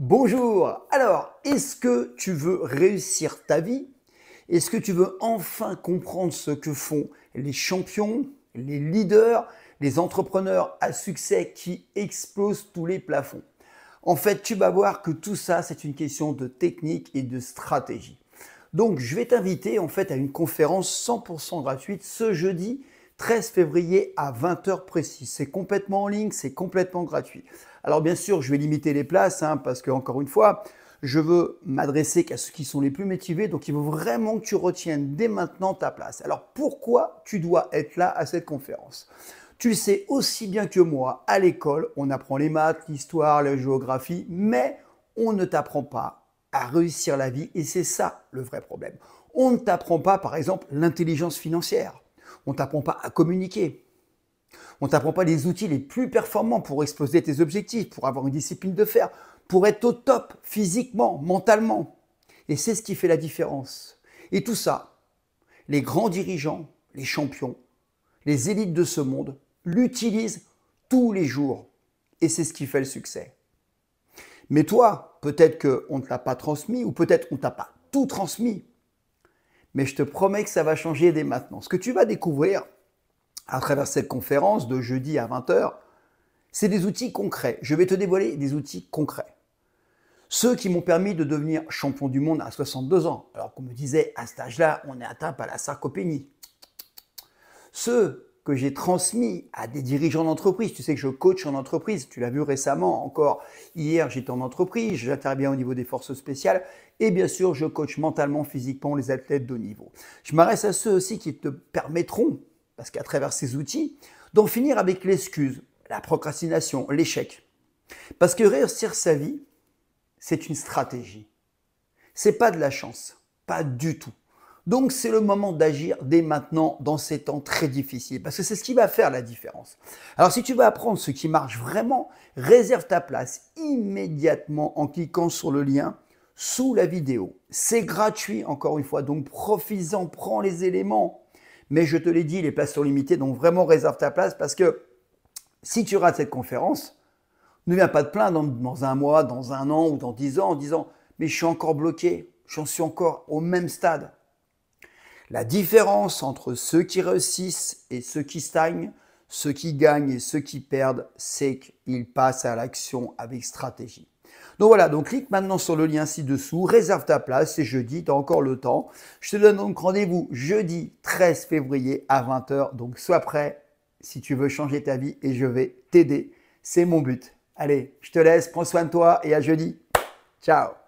Bonjour! Alors, est-ce que tu veux réussir ta vie? Est-ce que tu veux enfin comprendre ce que font les champions, les leaders, les entrepreneurs à succès qui explosent tous les plafonds? En fait, tu vas voir que tout ça, c'est une question de technique et de stratégie. Donc, je vais t'inviter en fait à une conférence 100% gratuite ce jeudi 13 février à 20 heures précis. C'est complètement en ligne, c'est complètement gratuit. Alors bien sûr, je vais limiter les places parce que encore une fois, je veux m'adresser qu'à ceux qui sont les plus motivés. Donc, il faut vraiment que tu retiennes dès maintenant ta place. Alors, pourquoi tu dois être là à cette conférence? Tu le sais aussi bien que moi, à l'école, on apprend les maths, l'histoire, la géographie, mais on ne t'apprend pas à réussir la vie et c'est ça le vrai problème. On ne t'apprend pas, par exemple, l'intelligence financière. On ne t'apprend pas à communiquer. On ne t'apprend pas les outils les plus performants pour exploser tes objectifs, pour avoir une discipline de fer, pour être au top physiquement, mentalement. Et c'est ce qui fait la différence. Et tout ça, les grands dirigeants, les champions, les élites de ce monde l'utilisent tous les jours. Et c'est ce qui fait le succès. Mais toi, peut-être qu'on ne te l'a pas transmis ou peut-être qu'on ne t'a pas tout transmis. Mais je te promets que ça va changer dès maintenant. Ce que tu vas découvrir à travers cette conférence de jeudi à 20 heures, c'est des outils concrets. Je vais te dévoiler des outils concrets. Ceux qui m'ont permis de devenir champion du monde à 62 ans, alors qu'on me disait à cet âge-là, on est atteint par la sarcopénie. Ceux que j'ai transmis à des dirigeants d'entreprise. Tu sais que je coach en entreprise, tu l'as vu récemment encore. Hier, j'étais en entreprise, j'interviens au niveau des forces spéciales et bien sûr, je coach mentalement, physiquement les athlètes de haut niveau. Je m'adresse à ceux aussi qui te permettront, parce qu'à travers ces outils, d'en finir avec l'excuse, la procrastination, l'échec. Parce que réussir sa vie, c'est une stratégie. C'est pas de la chance, pas du tout. Donc c'est le moment d'agir dès maintenant dans ces temps très difficiles parce que c'est ce qui va faire la différence. Alors si tu veux apprendre ce qui marche vraiment, réserve ta place immédiatement en cliquant sur le lien sous la vidéo. C'est gratuit encore une fois, donc profites-en, prends les éléments. Mais je te l'ai dit, les places sont limitées, donc vraiment réserve ta place parce que si tu rates cette conférence, ne viens pas te plaindre dans un mois, dans un an ou dans 10 ans en disant « mais je suis encore bloqué, j'en suis encore au même stade ». La différence entre ceux qui réussissent et ceux qui stagnent, ceux qui gagnent et ceux qui perdent, c'est qu'ils passent à l'action avec stratégie. Donc voilà, donc clique maintenant sur le lien ci-dessous, réserve ta place, c'est jeudi, tu as encore le temps. Je te donne donc rendez-vous jeudi 13 février à 20 heures, donc sois prêt si tu veux changer ta vie et je vais t'aider, c'est mon but. Allez, je te laisse, prends soin de toi et à jeudi. Ciao.